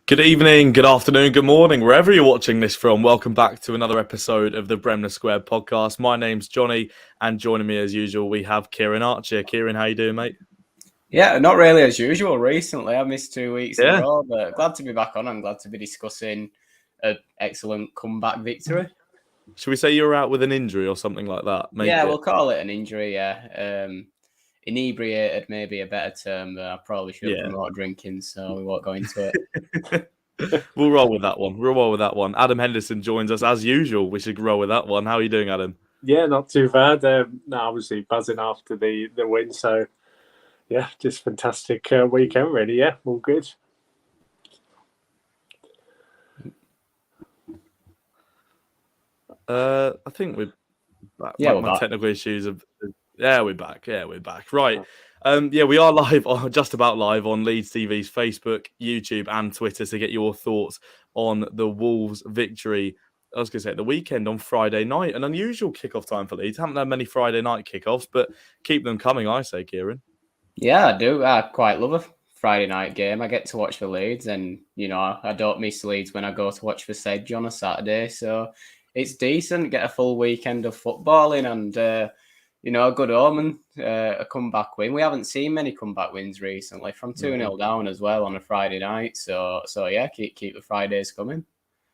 Good evening, good afternoon, good morning, wherever you're watching this from. Welcome back to another episode of the Bremner Squared podcast. My name's Johnny, and joining me as usual, we have Kieran Archer. Kieran, how you doing, mate? Yeah, not really as usual recently. I missed 2 weeks in a Yeah. row, but glad to be back on. I'm glad to be discussing an excellent comeback victory. Should we say you were out with an injury or something like that? We'll call it an injury, yeah. Inebriated may be a better term, but I probably shouldn't promote drinking, so we won't go into it. We'll roll with that one. Adam Henderson joins us as usual. We should roll with that one. How are you doing, Adam? Yeah, not too bad. Obviously buzzing after the win, so yeah, just fantastic weekend, really. Yeah, all good. I think we're back. Yeah, my technical issues have. Yeah, we're back. Right. We are live, just about live on Leeds TV's Facebook, YouTube, and Twitter to get your thoughts on the Wolves' victory. I was going to say the weekend on Friday night, an unusual kickoff time for Leeds. Haven't had many Friday night kickoffs, but keep them coming, I say, Kieran. Yeah, I do. I quite love a Friday night game. I get to watch for Leeds, and I don't miss Leeds when I go to watch for Sedge on a Saturday. So it's decent. Get a full weekend of footballing and. A good omen, a comeback win. We haven't seen many comeback wins recently, from 2-0 down as well on a Friday night. So yeah, keep the Fridays coming.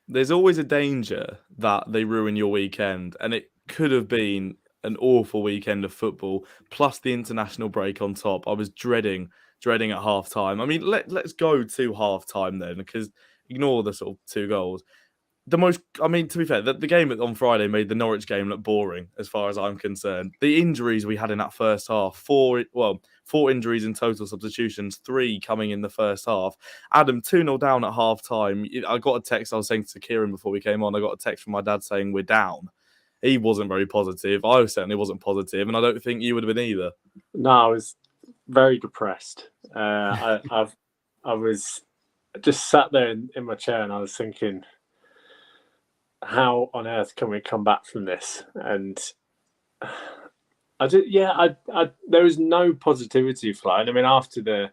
There's always a danger that they ruin your weekend, and it could have been an awful weekend of football, plus the international break on top. I was dreading at half time. I mean, let's go to half time then, because ignore the sort of two goals. To be fair, the game on Friday made the Norwich game look boring as far as I'm concerned. The injuries we had in that first half, four injuries in total, substitutions, 3 coming in the first half. Adam, 2-0 down at half time. I got a text, I was saying to Kieran before we came on, I got a text from my dad saying we're down. He wasn't very positive. I certainly wasn't positive, and I don't think you would have been either. No, I was very depressed. I was just sat there in my chair and I was thinking, how on earth can we come back from this? And there was no positivity flying. I mean, after the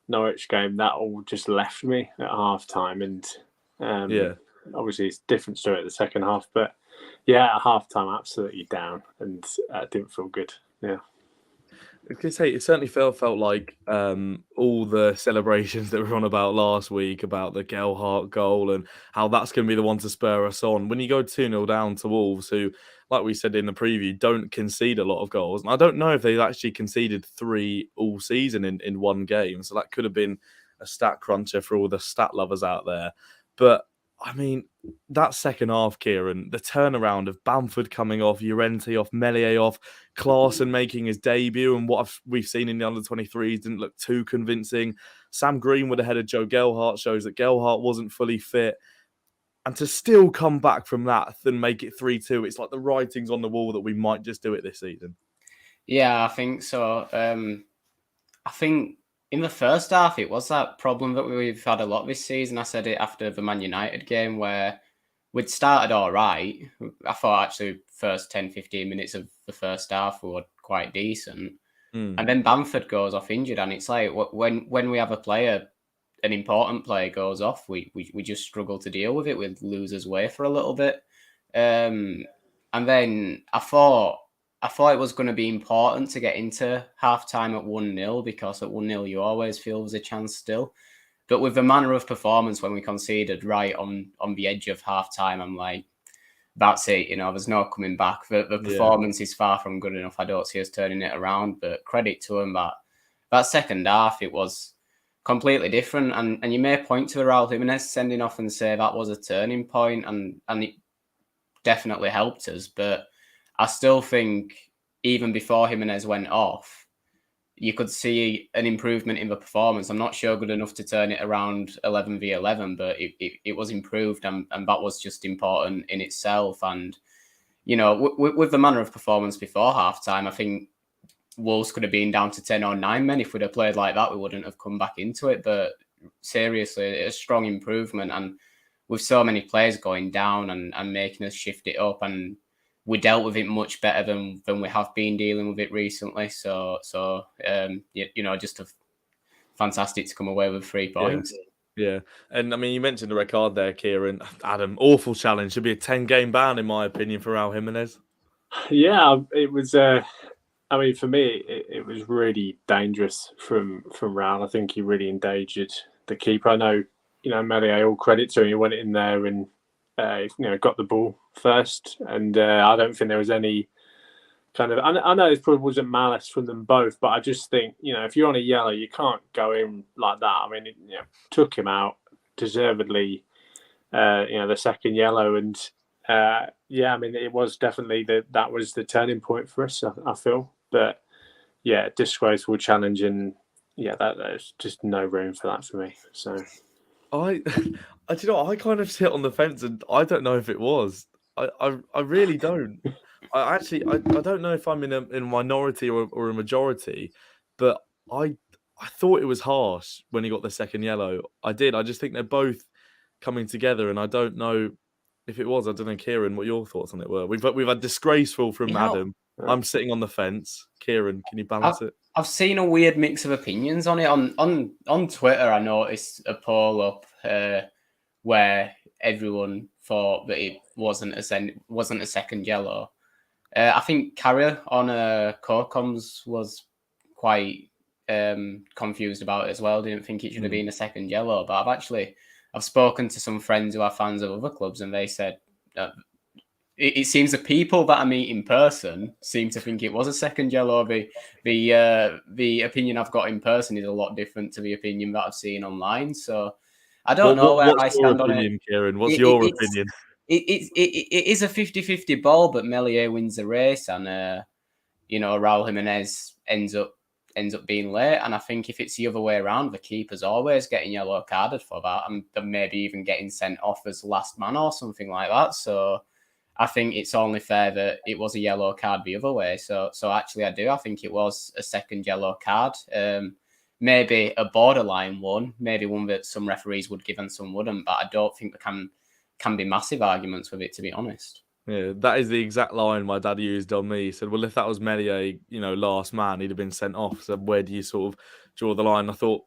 Norwich game, that all just left me at half time. And obviously it's a different story at the second half. But yeah, at half time, absolutely down. And it didn't feel good. Yeah. I was going to say, it certainly felt like all the celebrations that we were on about last week, about the Gelhardt goal and how that's going to be the one to spur us on. When you go 2-0 down to Wolves, who, like we said in the preview, don't concede a lot of goals. And I don't know if they've actually conceded 3 all season in one game. So that could have been a stat cruncher for all the stat lovers out there. But I mean, that second half, Kieran, the turnaround of Bamford coming off, Llorente off, Meslier off, Klaassen making his debut, and what we've seen in the under-23s didn't look too convincing. Sam Greenwood ahead of Joe Gelhardt shows that Gelhardt wasn't fully fit. And to still come back from that and make it 3-2, it's like the writing's on the wall that we might just do it this season. Yeah, I think so. I think in the first half, it was that problem that we've had a lot this season. I said it after the Man United game where we'd started all right. I thought actually first 10, 15 minutes of the first half were quite decent. And then Bamford goes off injured. And it's like when we have a player, an important player goes off, we just struggle to deal with it. We lose his way for a little bit. And then I thought it was going to be important to get into half-time at 1-0 because at 1-0 you always feel there's a chance still. But with the manner of performance when we conceded right on the edge of half-time, I'm like, that's it. There's no coming back. The performance is far from good enough. I don't see us turning it around, but credit to him that second half, it was completely different. And you may point to Raul Jimenez sending off and say that was a turning point, and it definitely helped us. But I still think even before Jimenez went off, you could see an improvement in the performance. I'm not sure good enough to turn it around 11v11, but it was improved, and that was just important in itself. And, with the manner of performance before halftime, I think Wolves could have been down to 10 or 9 men. If we'd have played like that, we wouldn't have come back into it. But seriously, a strong improvement. And with so many players going down and making us shift it up, and we dealt with it much better than we have been dealing with it recently. So just fantastic to come away with 3 points. Yeah, and I mean, you mentioned the red card there, Kieran. Adam, awful challenge. Should be a 10-game ban, in my opinion, for Raul Jimenez. Yeah, it was. I mean, for me, it was really dangerous from Raul. I think he really endangered the keeper. I know, Melier, all credit to him. He went in there and got the ball first, and I don't think there was any kind of. I know it probably wasn't malice from them both, but I just think if you're on a yellow, you can't go in like that. I mean, took him out deservedly. The second yellow, and yeah, I mean, it was definitely that was the turning point for us. I feel, but yeah, disgraceful challenge, and yeah, there's just no room for that for me. So I, I kind of sit on the fence, and I don't know if it was. I really don't. I don't know if I'm in a minority or a majority, but I thought it was harsh when he got the second yellow. I did. I just think they're both coming together, and I don't know if it was. I don't know, Kieran, what your thoughts on it were. We've had disgraceful from Adam. I'm sitting on the fence. Kieran, can you balance it? I've seen a weird mix of opinions on it. On Twitter, I noticed a poll up where everyone thought that it wasn't a second yellow. I think Carrier on Co-Coms was quite confused about it as well. Didn't think it should have been a second yellow. But I've spoken to some friends who are fans of other clubs, and they said it seems the people that I meet in person seem to think it was a second yellow. The opinion I've got in person is a lot different to the opinion that I've seen online. So I don't know where I stand on it. Kieran? What's your opinion? It is a 50-50 ball, but Melier wins the race, and Raul Jimenez ends up being late. And I think if it's the other way around, the keeper's always getting yellow carded for that, and maybe even getting sent off as last man or something like that. So I think it's only fair that it was a yellow card the other way. So actually, I think it was a second yellow card. Maybe a borderline one, maybe one that some referees would give and some wouldn't. But I don't think there can be massive arguments with it, to be honest. Yeah, that is the exact line my dad used on me. He said, well, if that was Melier, last man, he'd have been sent off. So where do you sort of draw the line? I thought,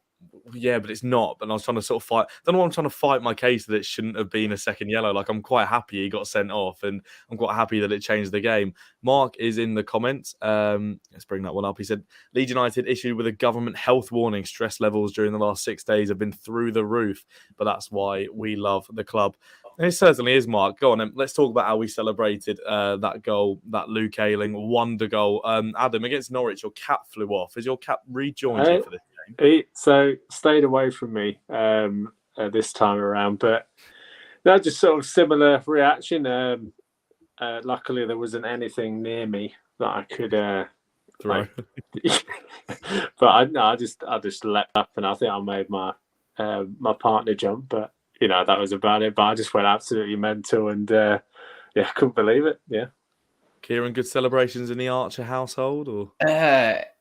yeah, but it's not. And I was trying to sort of fight. I don't know why I'm trying to fight my case that it shouldn't have been a second yellow. Like, I'm quite happy he got sent off, and I'm quite happy that it changed the game. Mark is in the comments. Let's bring that one up. He said, Leeds United issued with a government health warning. Stress levels during the last 6 days have been through the roof, but that's why we love the club. And it certainly is, Mark. Go on, then. Let's talk about how we celebrated that goal, that Luke Ayling wonder goal. Adam, against Norwich, your cap flew off. Has your cap rejoined you for this game? So stayed away from me this time around, but that just sort of similar reaction. Luckily, there wasn't anything near me that I could throw. But I just leapt up, and I think I made my partner jump, but. That was about it. But I just went absolutely mental, and couldn't believe it. Yeah. Kieran, good celebrations in the Archer household, or?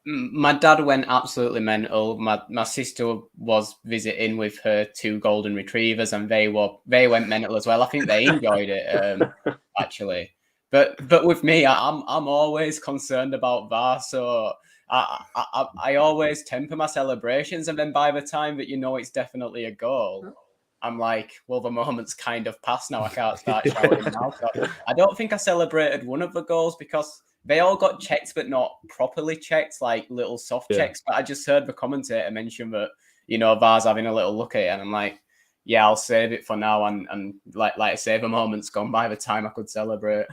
My dad went absolutely mental. My sister was visiting with her 2 golden retrievers, and they went mental as well. I think they enjoyed it actually. But with me, I'm always concerned about VAR, so I always temper my celebrations, and then by the time that it's definitely a goal, I'm like, well, the moment's kind of past now. I can't start shouting now. So I don't think I celebrated one of the goals because they all got checked, but not properly checked, like little soft checks. But I just heard the commentator mention that, VAR's having a little look at it. And I'm like, yeah, I'll save it for now. And like I say, the moment's gone by the time I could celebrate.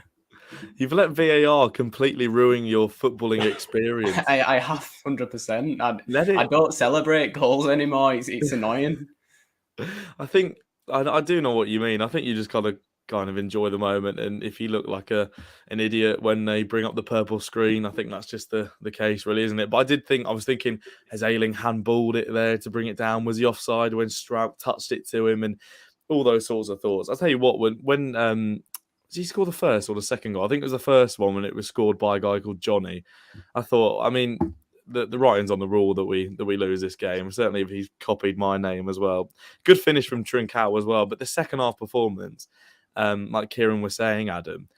You've let VAR completely ruin your footballing experience. I have 100%. I don't celebrate goals anymore. It's annoying. I think I do know what you mean. I think you just gotta kind of enjoy the moment, and if you look like an idiot when they bring up the purple screen, I think that's just the case, really, isn't it? But I was thinking, has Ayling handballed it there to bring it down? Was he offside when Strout touched it to him, and all those sorts of thoughts? I'll tell you what, when did he score the first or the second goal? I think it was the first one when it was scored by a guy called Johnny. I thought, I mean, the writing's on the wall that we lose this game. Certainly, if he's copied my name as well. Good finish from Trincao as well. But the second half performance, like Kieran was saying, Adam,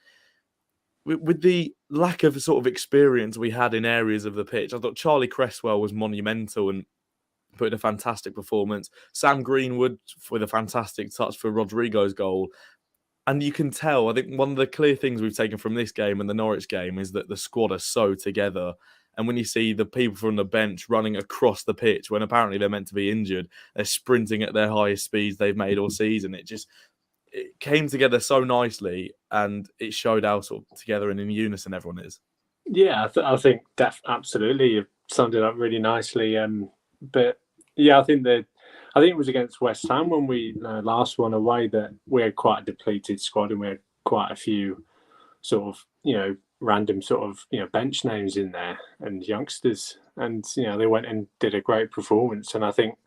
with the lack of sort of experience we had in areas of the pitch, I thought Charlie Cresswell was monumental, and put in a fantastic performance. Sam Greenwood with a fantastic touch for Rodrigo's goal. And you can tell, I think one of the clear things we've taken from this game and the Norwich game is that the squad are so together. And when you see the people from the bench running across the pitch when apparently they're meant to be injured, they're sprinting at their highest speeds they've made all season. It came together so nicely, and it showed how sort of together and in unison everyone is. Yeah, I think absolutely you've summed it up really nicely. But yeah, I think it was against West Ham when we last won away that we had quite a depleted squad and we had quite a few sort of random sort of bench names in there and youngsters, and they went and did a great performance. And I think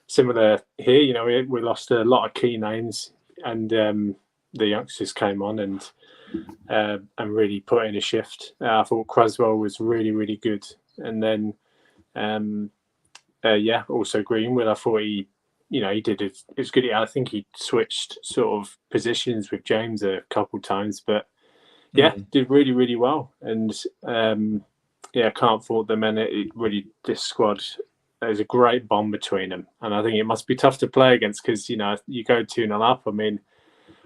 similar here, we lost a lot of key names, and the youngsters came on and really put in a shift. I thought Cresswell was really, really good. And then, also Greenwood, I thought he did it. It was good. I think he switched sort of positions with James a couple times, but did really, really well. And can't fault them. And this squad, there's a great bond between them. And I think it must be tough to play against because, you go 2-0 up. I mean,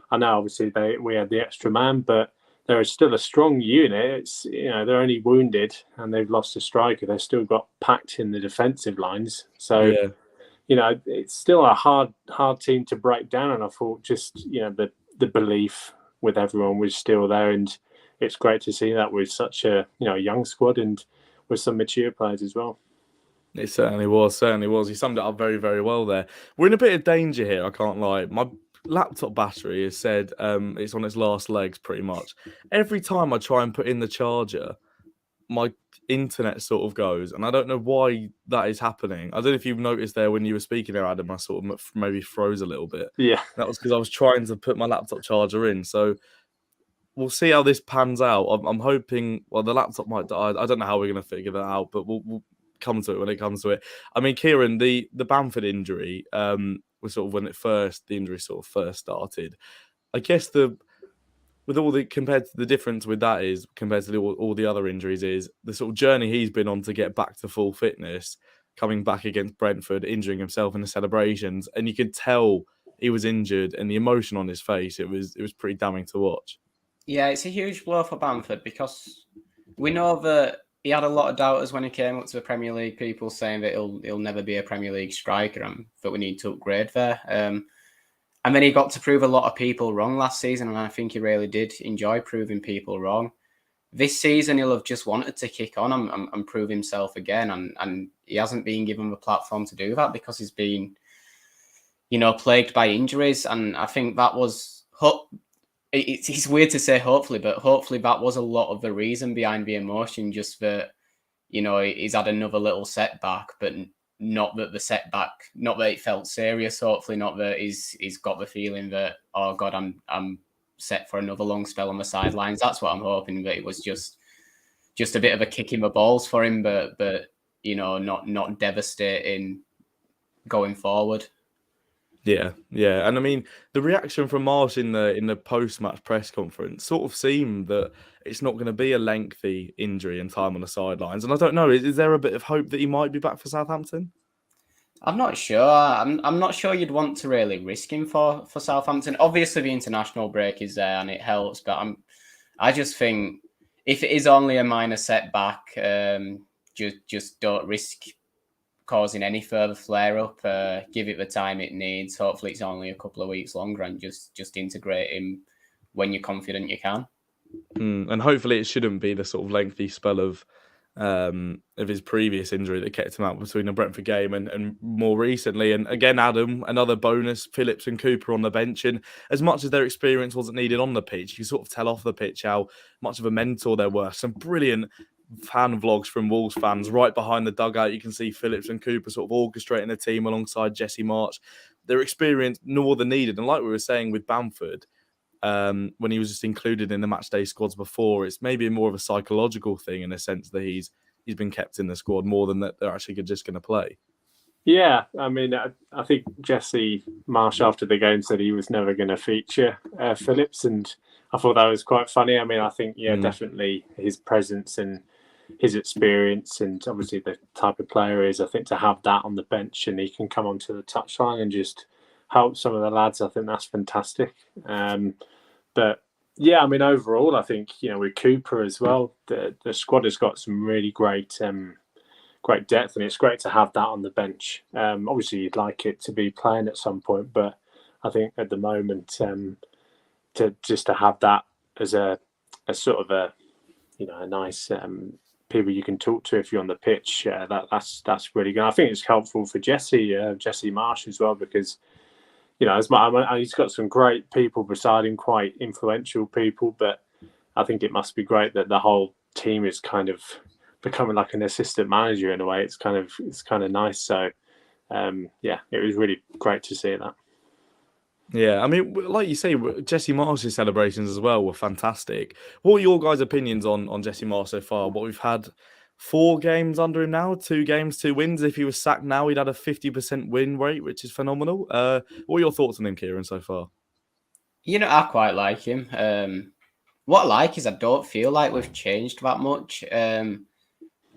I know obviously we had the extra man, but there is still a strong unit. It's they're only wounded and they've lost a striker. They've still got packed in the defensive lines. So it's still a hard team to break down. And I thought just the belief with everyone was still there, and it's great to see that with such a young squad and with some mature players as well. It certainly was. You summed it up very, very well there. We're in a bit of danger here, I can't lie. My laptop battery has said it's on its last legs pretty much. Every time I try and put in the charger, my internet sort of goes, and I don't know why that is happening. I don't know if you've noticed there when you were speaking there, Adam, I sort of maybe froze a little bit. Yeah. That was because I was trying to put my laptop charger in. So we'll see how this pans out. I'm hoping, the laptop might die. I don't know how we're going to figure that out, but we'll come to it when it comes to it. I mean, Kieran, the Bamford injury was sort of when the injury sort of first started. I guess compared to the difference with that is compared to all the other injuries is the sort of journey he's been on to get back to full fitness, coming back against Brentford, injuring himself in the celebrations, and you could tell he was injured and the emotion on his face. It was pretty damning to watch. Yeah, it's a huge blow for Bamford because we know that he had a lot of doubters when he came up to the Premier League, people saying that he'll never be a Premier League striker and that we need to upgrade there. And then he got to prove a lot of people wrong last season, and I think he really did enjoy proving people wrong. This season, he'll have just wanted to kick on and prove himself again, and he hasn't been given the platform to do that because he's been, plagued by injuries. And I think that was... It's weird to say hopefully, but hopefully that was a lot of the reason behind the emotion, just that, he's had another little setback, but not that it felt serious. Hopefully not that he's got the feeling that, oh God, I'm set for another long spell on the sidelines. That's what I'm hoping, that it was just a bit of a kick in the balls for him, but not devastating going forward. Yeah. And I mean, the reaction from Marsh in the post-match press conference sort of seemed that it's not going to be a lengthy injury and time on the sidelines. And I don't know, is there a bit of hope that he might be back for Southampton? I'm not sure. I'm not sure you'd want to really risk him for Southampton. Obviously, the international break is there and it helps, but I just think if it is only a minor setback, just don't risk causing any further flare-up. Give it the time it needs. Hopefully it's only a couple of weeks longer, and just integrate him when you're confident you can. And hopefully it shouldn't be the sort of lengthy spell of his previous injury that kept him out between the Brentford game and more recently. And again, Adam, another bonus, Phillips and Cooper on the bench. And as much as their experience wasn't needed on the pitch, you sort of tell off the pitch how much of a mentor they were. Some brilliant fan vlogs from Wolves fans right behind the dugout. You can see Phillips and Cooper sort of orchestrating the team alongside Jesse March. Their experience more than needed. And like we were saying with Bamford, when he was just included in the matchday squads before, it's maybe more of a psychological thing in a sense that he's been kept in the squad more than that they're actually just going to play. Yeah, I mean, I think Jesse Marsh after the game said he was never going to feature Phillips, and I thought that was quite funny. I mean, I think definitely his presence and his experience and obviously the type of player he is, I think to have that on the bench and he can come onto the touchline and just help some of the lads, I think that's fantastic. But yeah, I mean, overall, I think, with Cooper as well, the squad has got some really great depth, and it's great to have that on the bench. Obviously, you'd like it to be playing at some point, but I think at the moment, to have that as a sort of a nice people you can talk to if you're on the pitch, that's really good. I think it's helpful for Jesse Marsh as well, because he's got some great people beside him, quite influential people, but I think it must be great that the whole team is kind of becoming like an assistant manager in a way. It's kind of nice. So it was really great to see that. Yeah, I mean, like you say, Jesse Marsh's celebrations as well were fantastic. What are your guys' opinions on Jesse Marsh so far? What we've had 4 games under him now, 2 games, 2 wins. If he was sacked now, he'd had a 50% win rate, which is phenomenal. What are your thoughts on him, Kieran, so far? I quite like him. What I like is I don't feel like we've changed that much.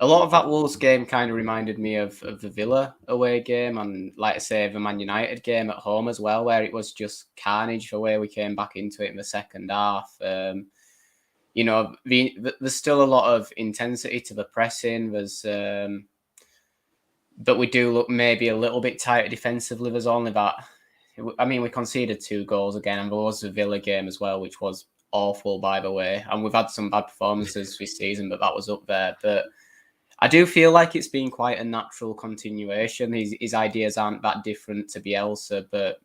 A lot of that Wolves game kind of reminded me of the Villa away game, and like I say, the Man United game at home as well, where it was just carnage the way we came back into it in the second half. There's still a lot of intensity to the pressing. But we do look maybe a little bit tighter defensively. There's only that. I mean, we conceded 2 goals again, and there was the Villa game as well, which was awful, by the way. And we've had some bad performances this season, but that was up there. But I do feel like it's been quite a natural continuation. His ideas aren't that different to Bielsa, but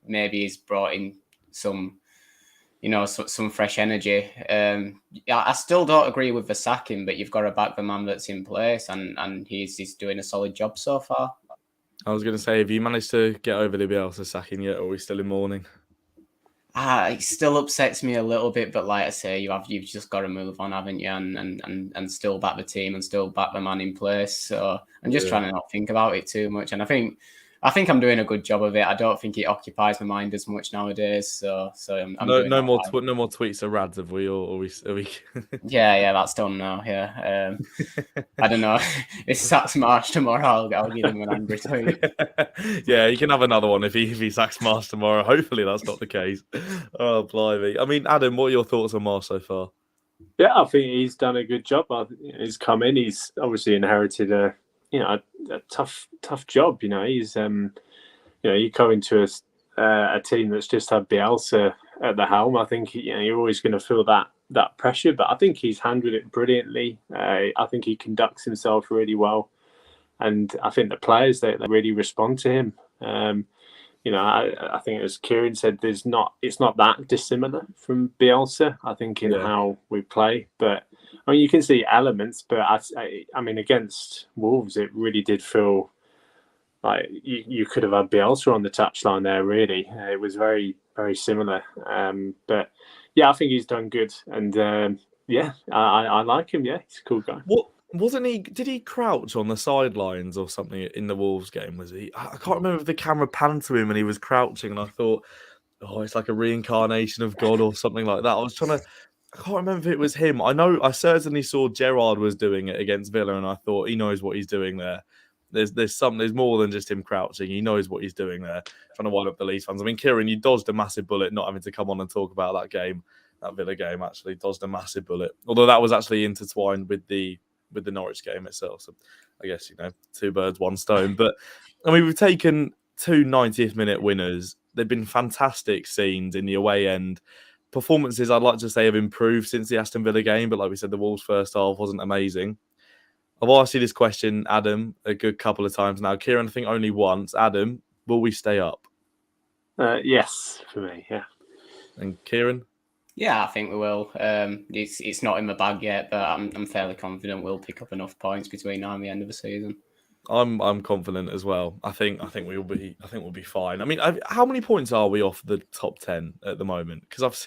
maybe he's brought in some fresh energy. I still don't agree with the sacking, but you've got to back the man that's in place, and he's doing a solid job so far. I was going to say, have you managed to get over the Bielsa sacking yet, or are we still in mourning? It still upsets me a little bit, but like I say, you've just got to move on, haven't you? And still back the team and still back the man in place. So I'm just trying to not think about it too much. And I think I'm doing a good job of it. I don't think it occupies my mind as much nowadays. So I'm no more tweets of Rads, have we? Or are we? Yeah, that's done now. Yeah, I don't know. If sacks Marsh tomorrow, I'll give him an angry tweet. Yeah, you can have another one if he sacks Marsh tomorrow. Hopefully that's not the case. Oh, blimey! I mean, Adam, what are your thoughts on Marsh so far? Yeah, I think he's done a good job. He's come in. He's obviously inherited a tough job. He's you come into a team that's just had Bielsa at the helm. I think you're always going to feel that pressure, but I think he's handled it brilliantly. I think he conducts himself really well, and I think the players they really respond to him. I think as Kieran said, it's not that dissimilar from Bielsa. I think in how we play, but I mean you can see elements. But I mean against Wolves, it really did feel like you could have had Bielsa on the touchline there. Really, it was very very similar. But yeah, I think he's done good, and I like him. Yeah, he's a cool guy. What wasn't he? Did he crouch on the sidelines or something in the Wolves game? Was he? I can't remember if the camera panned to him and he was crouching, and I thought, oh, it's like a reincarnation of God or something like that. I can't remember if it was him. I certainly saw Gerrard was doing it against Villa, and I thought he knows what he's doing there. There's more than just him crouching. He knows what he's doing there, trying to wind up the Leeds fans. I mean, Kieran, you dodged a massive bullet not having to come on and talk about that game. That Villa game actually dodged a massive bullet. Although that was actually intertwined with the Norwich game itself. So I guess, 2 birds, 1 stone. But I mean, we've taken 2 90th minute winners. They've been fantastic scenes in the away end. Performances, I'd like to say, have improved since the Aston Villa game. But like we said, the Wolves first half wasn't amazing. I've asked you this question, Adam, a good couple of times now. Kieran, I think only once. Adam, will we stay up? Yes, for me, yeah. And Kieran? Yeah, I think we will. It's not in the bag yet, but I'm fairly confident we'll pick up enough points between now and the end of the season. I'm confident as well. I think we'll be fine. I mean, how many points are we off the top 10 at the moment? Because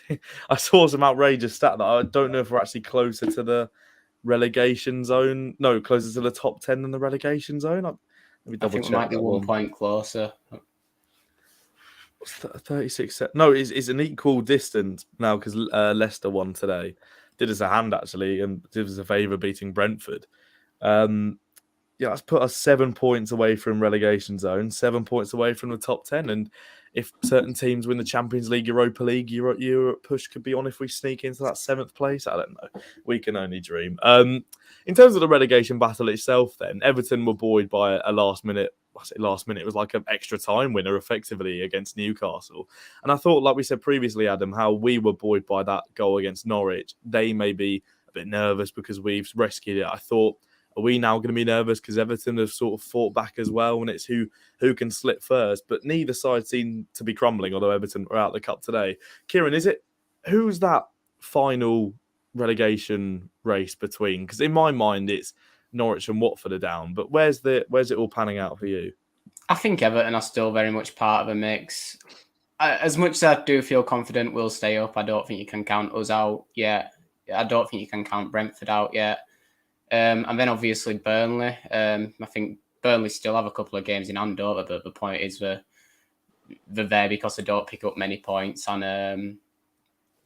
I saw some outrageous stat that I don't know if we're actually closer to the relegation zone. No, closer to the top 10 than the relegation zone. Let me double check. I think we might be 1 point closer. 36. No, it's an equal distance now because Leicester won today. did us a hand actually and did us a favour beating Brentford. That's put us 7 points away from relegation zone, 7 points away from the top 10. And if certain teams win the Champions League, Europa League, Europe push could be on if we sneak into that 7th place. I don't know. We can only dream. In terms of the relegation battle itself, then, Everton were buoyed by a last minute. I say last minute, it was like an extra time winner effectively against Newcastle. And I thought, like we said previously, Adam, how we were buoyed by that goal against Norwich. They may be a bit nervous because we've rescued it. I thought, are we now going to be nervous because Everton have sort of fought back as well, and it's who can slip first? But neither side seem to be crumbling, although Everton are out the cup today. Kieran, who's that final relegation race between? Because in my mind, it's Norwich and Watford are down. But where's it all panning out for you? I think Everton are still very much part of the mix. As much as I do feel confident we'll stay up, I don't think you can count us out yet. I don't think you can count Brentford out yet. And then obviously Burnley. I think Burnley still have a couple of games in hand, but the point is they're there because they don't pick up many points. And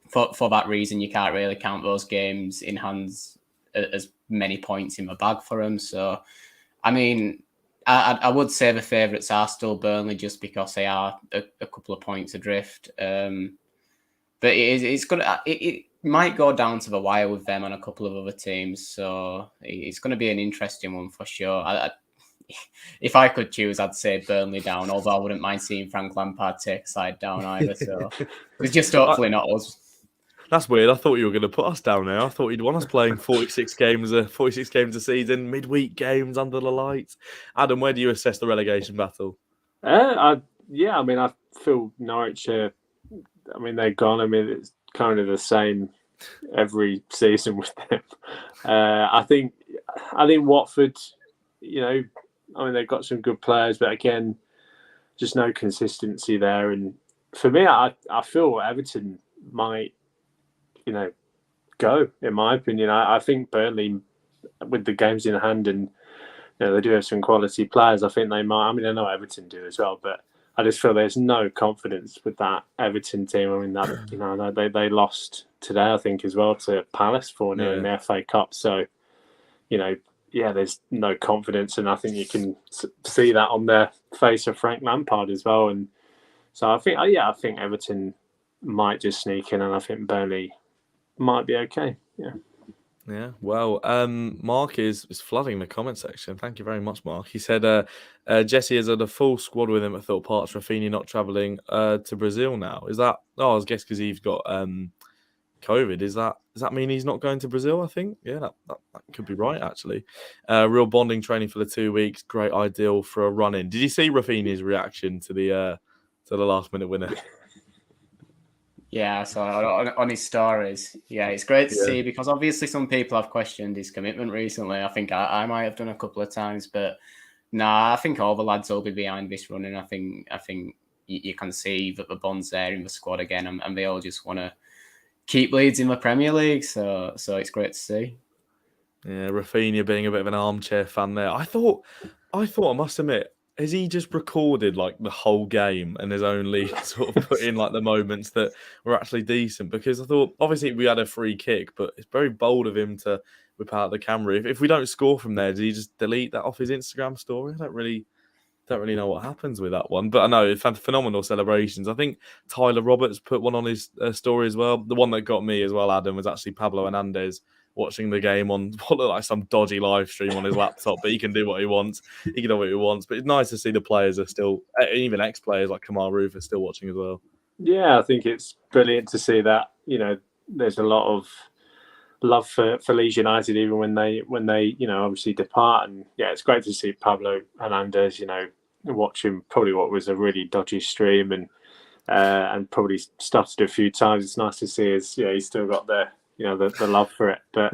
for that reason, you can't really count those games in hands as many points in the bag for them. So, I mean, I would say the favourites are still Burnley just because they are a couple of points adrift. But it's good. It might go down to the wire with them and a couple of other teams. So it's going to be an interesting one for sure. If I could choose, I'd say Burnley down, although I wouldn't mind seeing Frank Lampard take side down either. So it's just hopefully not us. That's weird. I thought you were going to put us down there. I thought you'd want us playing 46 games a season, midweek games under the lights. Adam, where do you assess the relegation battle? I feel Norwich. They're gone. It's kind of the same every season with them. I think Watford. They've got some good players, but again, just no consistency there. And for me, I feel Everton might, go, in my opinion. I think Burnley, with the games in hand, and they do have some quality players, I think they might. I know Everton do as well, but I just feel there's no confidence with that Everton team. They lost today, I think, as well to Palace 4-0 in the FA Cup. So, there's no confidence, and I think you can see that on the face of Frank Lampard as well. And so I think Everton might just sneak in, and I think Burnley might be okay. Yeah, well, Mark is flooding the comment section. Thank you very much, Mark. He said Jesse has had a full squad with him at Thorpe Park. Rafinha not travelling to Brazil now. Is that? I guess because he's got COVID. Does that mean he's not going to Brazil? I think. Yeah, that could be right actually. Real bonding training for the 2 weeks. Great ideal for a run in. Did you see Rafinha's reaction to the last minute winner? Yeah, so on his stories, it's great to see, because obviously some people have questioned his commitment recently. I think I might have done a couple of times, but I think all the lads will be behind this running. I think you can see that the bond's there in the squad again, and they all just want to keep Leeds in the Premier League. So it's great to see. Yeah, Rafinha being a bit of an armchair fan there. I thought, I must admit, has he just recorded like the whole game and has only sort of put in like the moments that were actually decent? Because I thought, obviously we had a free kick, but it's very bold of him to whip out the camera. If we don't score from there, does he just delete that off his Instagram story? I don't really know what happens with that one. But I know it's phenomenal celebrations. I think Tyler Roberts put one on his story as well. The one that got me as well, Adam, was actually Pablo Hernandez watching the game on what looked like some dodgy live stream on his laptop, but he can do what he wants. He can do what he wants. But it's nice to see the players are still, even ex-players like Kamal Roof are still watching as well. Yeah, I think it's brilliant to see that. There's a lot of love for Leeds United, even when they obviously depart. And it's great to see Pablo Hernandez, watching probably what was a really dodgy stream and probably stuttered a few times. It's nice to see he's still got the love for it. But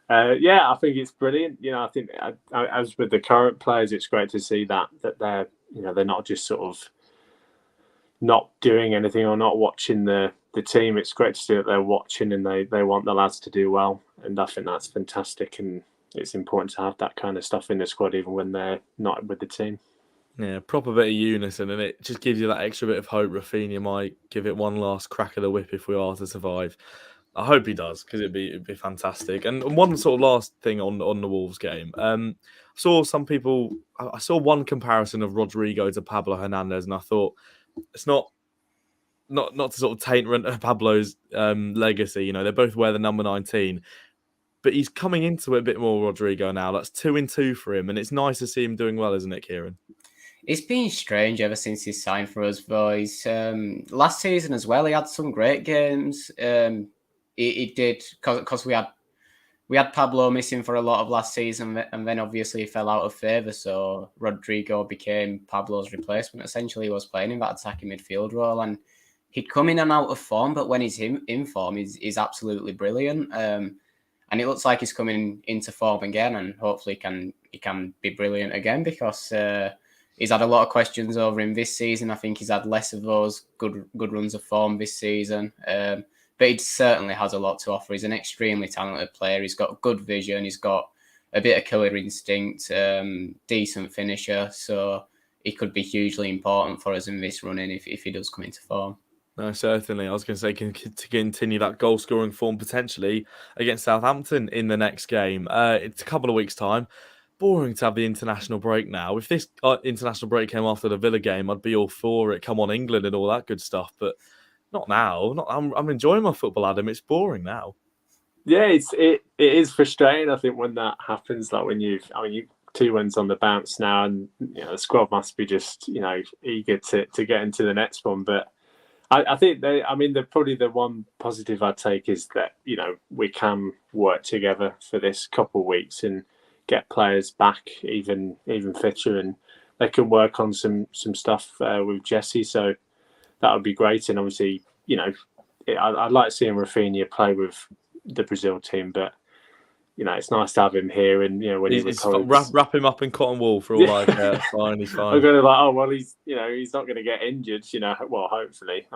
I think it's brilliant. I think as with the current players, it's great to see that they're not just sort of not doing anything or not watching the team. It's great to see that they're watching and they want the lads to do well. And I think that's fantastic. And it's important to have that kind of stuff in the squad, even when they're not with the team. Yeah, proper bit of unison, and it just gives you that extra bit of hope. Rafinha might give it one last crack of the whip if we are to survive. I hope he does, because it'd be fantastic. And one sort of last thing on the Wolves game. I saw I saw one comparison of Rodrigo to Pablo Hernandez, and I thought it's not to sort of taint Pablo's legacy. You know, they both wear the number 19, but he's coming into it a bit more, Rodrigo, now. That's 2-2 for him, and it's nice to see him doing well, isn't it, Kieran? It's been strange ever since he signed for us, boys. Last season as well, he had some great games. He did, because we had Pablo missing for a lot of last season, and then obviously he fell out of favour. So Rodrigo became Pablo's replacement. Essentially, he was playing in that attacking midfield role, and he'd come in and out of form. But when he's in form, he's absolutely brilliant. And it looks like he's coming into form again, and hopefully he can be brilliant again, because he's had a lot of questions over him this season. I think he's had less of those good runs of form this season. But he certainly has a lot to offer. He's an extremely talented player. He's got good vision. He's got a bit of killer instinct, decent finisher. So he could be hugely important for us in this run-in if he does come into form. No, certainly. I was going to say, to continue that goal-scoring form potentially against Southampton in the next game. It's a couple of weeks' time. Boring to have the international break now. If this international break came after the Villa game, I'd be all for it. Come on, England and all that good stuff. But not now. I'm enjoying my football, Adam. It's boring now. Yeah, it is frustrating. I think when that happens, like when you 2 wins on the bounce now, and the squad must be just eager to get into the next one. But I think probably the one positive I'd take is that we can work together for this couple of weeks and get players back even fitter, and they can work on some stuff with Jesse. So that would be great. And obviously, I'd like seeing Rafinha play with the Brazil team, but it's nice to have him here. And when he recovers, wrap him up in cotton wool for all I care. It's fine. He's fine. I'm going to oh well, he's not going to get injured. Well, hopefully.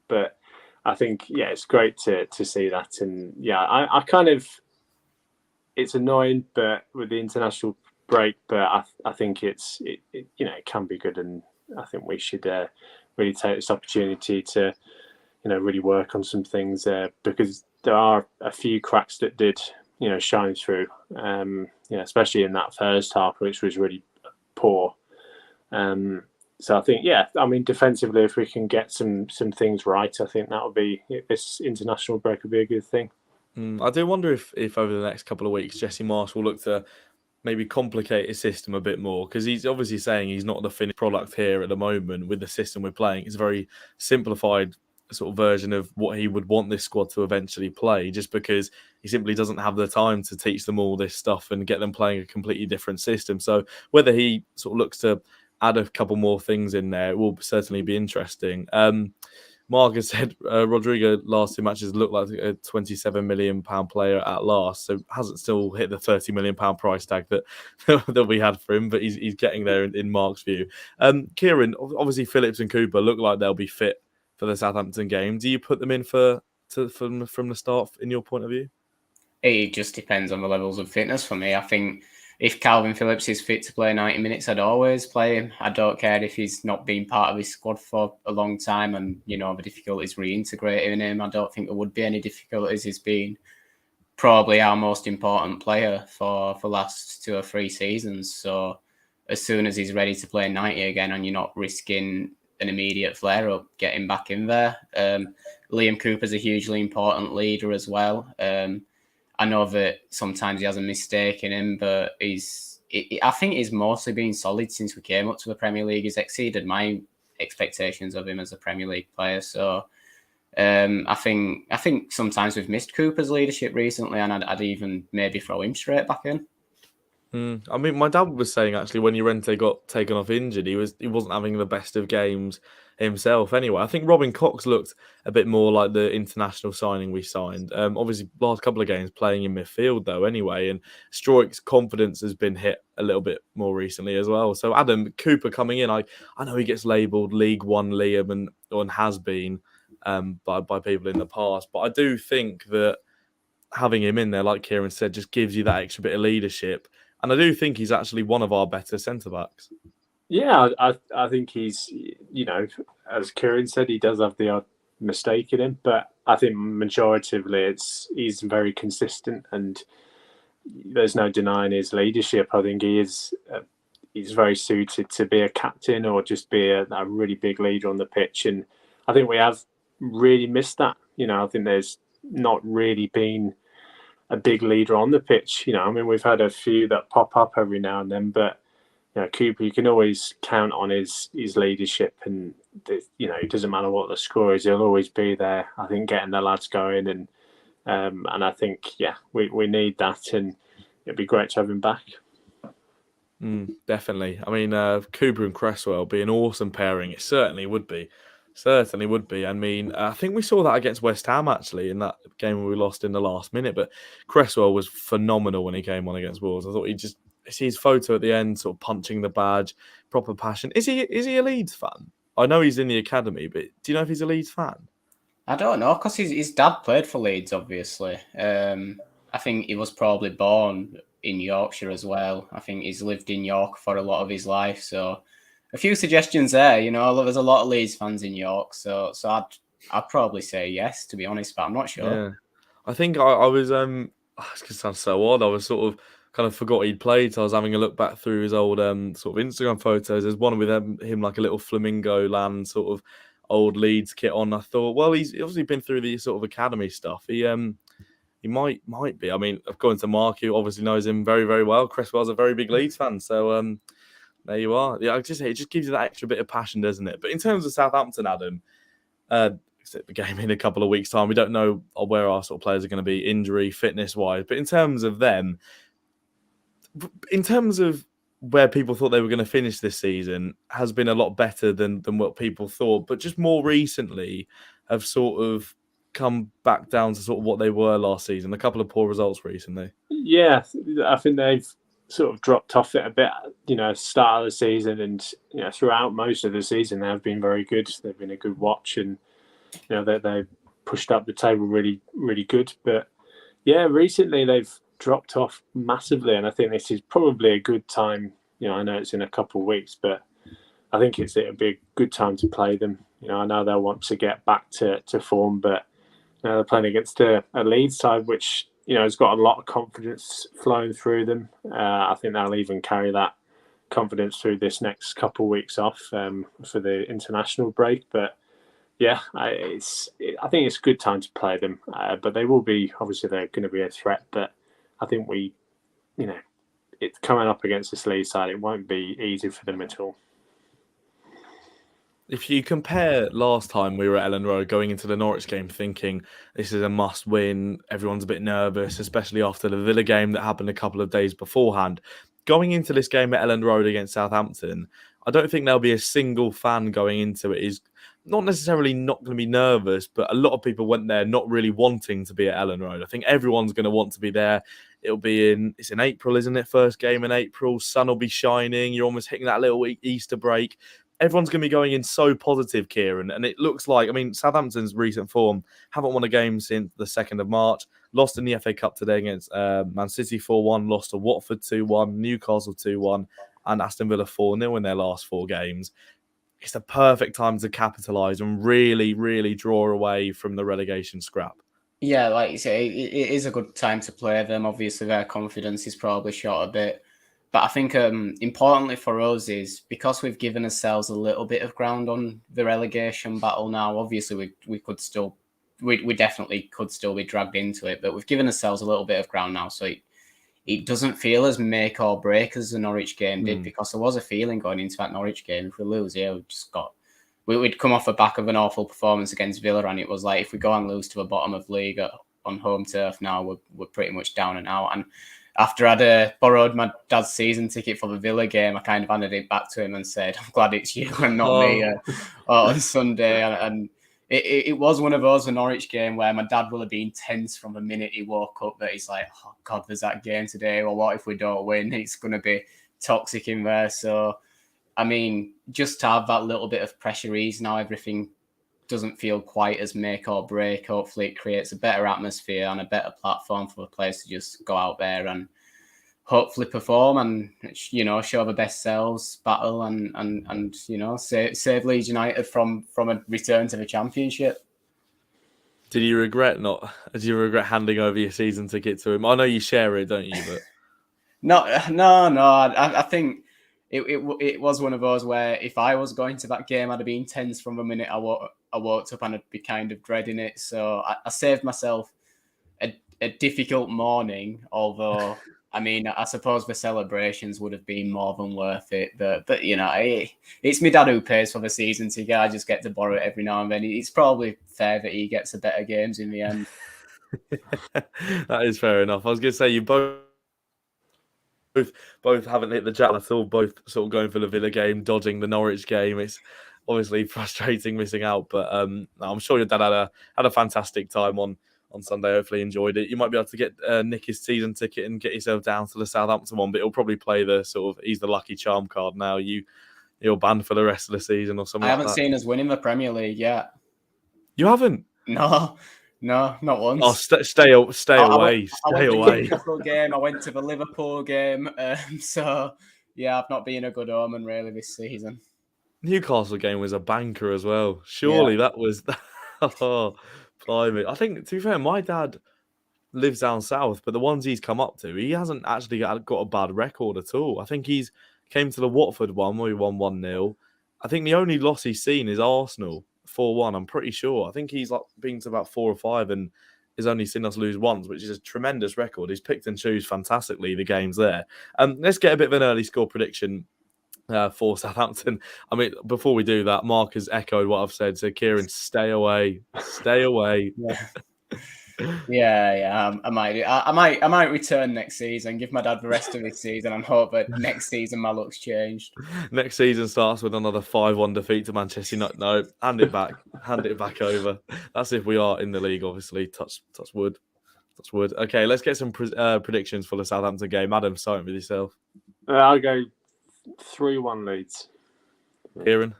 But I think it's great to see that. And I kind of, it's annoying, but with the international break, but I think it can be good, and I think we should really take this opportunity to really work on some things because there are a few cracks that did shine through, especially in that first half, which was really poor. So I think defensively, if we can get some things right, I think that would be, this international break would be a good thing. I do wonder if over the next couple of weeks, Jesse Marsh will look to maybe complicate his system a bit more, because he's obviously saying he's not the finished product here at the moment with the system we're playing. It's a very simplified sort of version of what he would want this squad to eventually play, just because he simply doesn't have the time to teach them all this stuff and get them playing a completely different system. So whether he sort of looks to add a couple more things in there, it will certainly be interesting. Mark has said Rodrigo last 2 matches looked like a £27 million player at last, so hasn't still hit the £30 million price tag that we had for him, but he's getting there in Mark's view. Kieran, obviously Phillips and Cooper look like they'll be fit for the Southampton game. Do you put them in from the start in your point of view? It just depends on the levels of fitness for me. I think if Calvin Phillips is fit to play 90 minutes, I'd always play him. I don't care if he's not been part of his squad for a long time and, the difficulties reintegrating him. I don't think there would be any difficulties. He's been probably our most important player for the last 2 or 3 seasons. So as soon as he's ready to play 90 again and you're not risking an immediate flare-up, get him back in there. Liam Cooper's a hugely important leader as well. I know that sometimes he has a mistake in him, but I think he's mostly been solid since we came up to the Premier League. He's exceeded my expectations of him as a Premier League player. So I think sometimes we've missed Cooper's leadership recently, and I'd even maybe throw him straight back in. I mean, my dad was saying actually when Llorente got taken off injured, he wasn't having the best of games himself. Anyway, I think Robin Cox looked a bit more like the international signing we signed. Obviously, last couple of games playing in midfield though. Anyway, and Stroik's confidence has been hit a little bit more recently as well. So Adam Cooper coming in, I know he gets labelled League One Liam and has been by people in the past, but I do think that having him in there, like Kieran said, just gives you that extra bit of leadership. And I do think he's actually one of our better centre-backs. Yeah, I think he's, as Kieran said, he does have the odd mistake in him. But I think majoritively he's very consistent, and there's no denying his leadership. I think he's very suited to be a captain or just be a really big leader on the pitch. And I think we have really missed that. I think there's not really been a big leader on the pitch. I mean, we've had a few that pop up every now and then, but Cooper, you can always count on his leadership, and it doesn't matter what the score is, he'll always be there. I think getting the lads going, and I think we need that, and it'd be great to have him back. Definitely. I mean, Cooper and Cresswell be an awesome pairing. It certainly would be. Certainly would be. I mean, I think we saw that against West Ham, actually, in that game where we lost in the last minute. But Cresswell was phenomenal when he came on against Wolves. I thought see his photo at the end, sort of punching the badge, proper passion. Is he a Leeds fan? I know he's in the academy, but do you know if he's a Leeds fan? I don't know, because his dad played for Leeds, obviously. I think he was probably born in Yorkshire as well. I think he's lived in York for a lot of his life. So a few suggestions there. There's a lot of Leeds fans in York. So I'd probably say yes, to be honest, but I'm not sure. Yeah. I think I was, it's going to sound so odd. I was sort of kind of forgot he'd played. So I was having a look back through his old sort of Instagram photos. There's one with him like a little flamingo land sort of old Leeds kit on. I thought, well, he's obviously been through the sort of academy stuff. He might be. I mean, according to Mark, who obviously knows him very, very well, Cresswell's a very big Leeds fan. So there you are. Yeah, it just gives you that extra bit of passion, doesn't it? But in terms of Southampton, Adam, the game in a couple of weeks' time, we don't know where our sort of players are going to be injury, fitness-wise. But in terms of them, in terms of where people thought they were going to finish this season, has been a lot better than what people thought. But just more recently have sort of come back down to sort of what they were last season. A couple of poor results recently. Yeah, I think they've sort of dropped off it a bit, start of the season, and throughout most of the season they have been very good. They've been a good watch, and they pushed up the table really, really good. But yeah, recently they've dropped off massively, and I think this is probably a good time. I know it's in a couple of weeks, but I think it'll be a good time to play them. I know they'll want to get back to form, but they're playing against a Leeds side which has got a lot of confidence flowing through them. I think they'll even carry that confidence through this next couple of weeks off for the international break. But yeah, I think it's a good time to play them. But they will be, obviously, they're going to be a threat. But I think it's coming up against this Leeds side. It won't be easy for them at all. If you compare last time we were at Ellen Road going into the Norwich game thinking this is a must win, everyone's a bit nervous, especially after the Villa game that happened a couple of days beforehand. Going into this game at Ellen Road against Southampton, I don't think there'll be a single fan going into it is not necessarily not going to be nervous, but a lot of people went there not really wanting to be at Ellen Road. I think everyone's going to want to be there. It's in April, isn't it? First game in April, sun will be shining. You're almost hitting that little Easter break. Everyone's going to be going in so positive, Kieran. And it looks like, Southampton's recent form haven't won a game since the 2nd of March. Lost in the FA Cup today against Man City 4-1. Lost to Watford 2-1. Newcastle 2-1. And Aston Villa 4-0 in their last 4 games. It's the perfect time to capitalise and really, really draw away from the relegation scrap. Yeah, like you say, it is a good time to play them. Obviously, their confidence is probably shot a bit. But I think importantly for us is because we've given ourselves a little bit of ground on the relegation battle now. Obviously, we definitely could still be dragged into it, but we've given ourselves a little bit of ground now. So it doesn't feel as make or break as the Norwich game did, because there was a feeling going into that Norwich game. If we lose, we'd come off the back of an awful performance against Villa, and it was like if we go and lose to the bottom of league on home turf now, we're pretty much down and out. And after I'd borrowed my dad's season ticket for the Villa game, I kind of handed it back to him and said, "I'm glad it's you and not me on Sunday." And it was one of those, a Norwich game, where my dad will have been tense from the minute he woke up that he's like, "Oh God, there's that game today. Well, what if we don't win? It's going to be toxic in there." So, just to have that little bit of pressure ease now, everything doesn't feel quite as make or break. Hopefully it creates a better atmosphere and a better platform for the players to just go out there and hopefully perform and, show the best selves, battle and save Leeds United from a return to the Championship. Did you regret handing over your season ticket to him? I know you share it, don't you? But No. I think it was one of those where if I was going to that game, I'd have been tense from the minute I walked up, and I'd be kind of dreading it. So I saved myself a difficult morning. Although, I mean, I suppose the celebrations would have been more than worth it. But it's my dad who pays for the season ticket. I just get to borrow it every now and then. It's probably fair that he gets the better games in the end. That is fair enough. I was going to say you both haven't hit the jack at all. Both sort of going for the Villa game, dodging the Norwich game. It's obviously frustrating missing out, but I'm sure your dad had a fantastic time on Sunday. Hopefully enjoyed it. You might be able to get nick his season ticket and get yourself down to the Southampton one, but he'll probably play the sort of he's the lucky charm card now. You're banned for the rest of the season or something. I haven't seen us winning the Premier League yet. You haven't? No, not once. Oh, stay away. I went Stay to away. the Newcastle game. I went to the Liverpool game. So yeah, I've not been a good omen really this season. Newcastle game was a banker as well. Surely that was. Oh, blimey. I think, to be fair, my dad lives down south, but the ones he's come up to, he hasn't actually got a bad record at all. I think he's came to the Watford one where we won 1-0. I think the only loss he's seen is Arsenal 4-1. I'm pretty sure. I think he's been to about 4 or 5 and has only seen us lose once, which is a tremendous record. He's picked and choose fantastically the games there. Let's get a bit of an early score prediction for Southampton. I mean, before we do that, Mark has echoed what I've said. So, Kieran, stay away. Stay away. Yeah. I might return next season, give my dad the rest of his season, and hope that next season my luck's changed. Next season starts with another 5-1 defeat to Manchester United. No, hand it back over. That's if we are in the league, obviously. Touch wood. Touch wood. Okay, let's get some predictions for the Southampton game. Adam, starting with yourself. I'll go 3-1 Leeds. Kieran?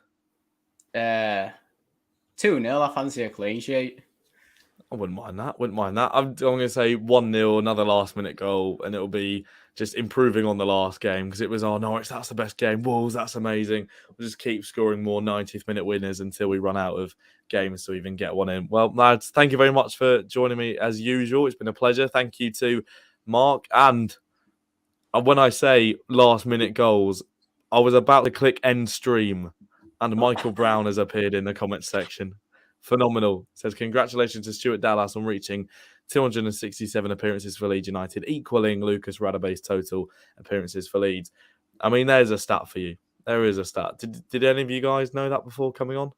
2-0. I fancy a clean sheet. I wouldn't mind that. I'm going to say 1-0, another last-minute goal, and it'll be just improving on the last game because it was, Norwich, that's the best game. Wolves, that's amazing. We'll just keep scoring more 90th-minute winners until we run out of games to even get one in. Well, lads, thank you very much for joining me as usual. It's been a pleasure. Thank you to Mark. And when I say last-minute goals, I was about to click end stream, and Michael Brown has appeared in the comments section. Phenomenal. Says, congratulations to Stuart Dallas on reaching 267 appearances for Leeds United, equaling Lucas Radabé's total appearances for Leeds. I mean, there's a stat for you. There is a stat. Did any of you guys know that before coming on?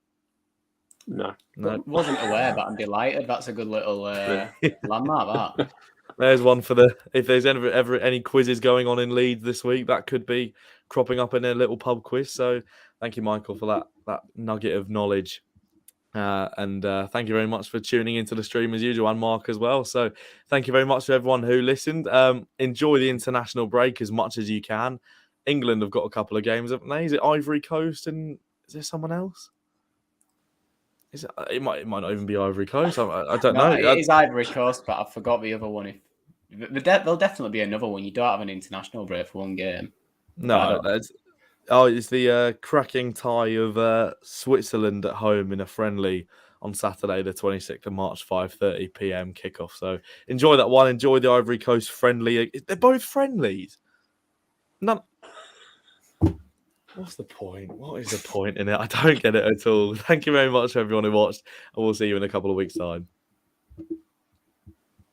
No. Wasn't aware, but I'm delighted. That's a good little landmark, that. There's one for if there's ever any quizzes going on in Leeds this week, that could be cropping up in a little pub quiz. So thank you, Michael, for that nugget of knowledge. And thank you very much for tuning into the stream as usual, and Mark as well. So thank you very much to everyone who listened. Enjoy the international break as much as you can. England have got a couple of games, haven't they? Is it Ivory Coast and is there someone else? It might not even be Ivory Coast. I don't know. It is Ivory Coast, but I forgot the other one. There'll definitely be another one. You don't have an international break for one game. No, it's the cracking tie of Switzerland at home in a friendly on Saturday, the 26th of March, 5:30 p.m. kickoff. So enjoy that one. Enjoy the Ivory Coast friendly. They're both friendlies. None. What's the point? What is the point in it? I don't get it at all. Thank you very much for everyone who watched, and we'll see you in a couple of weeks' time.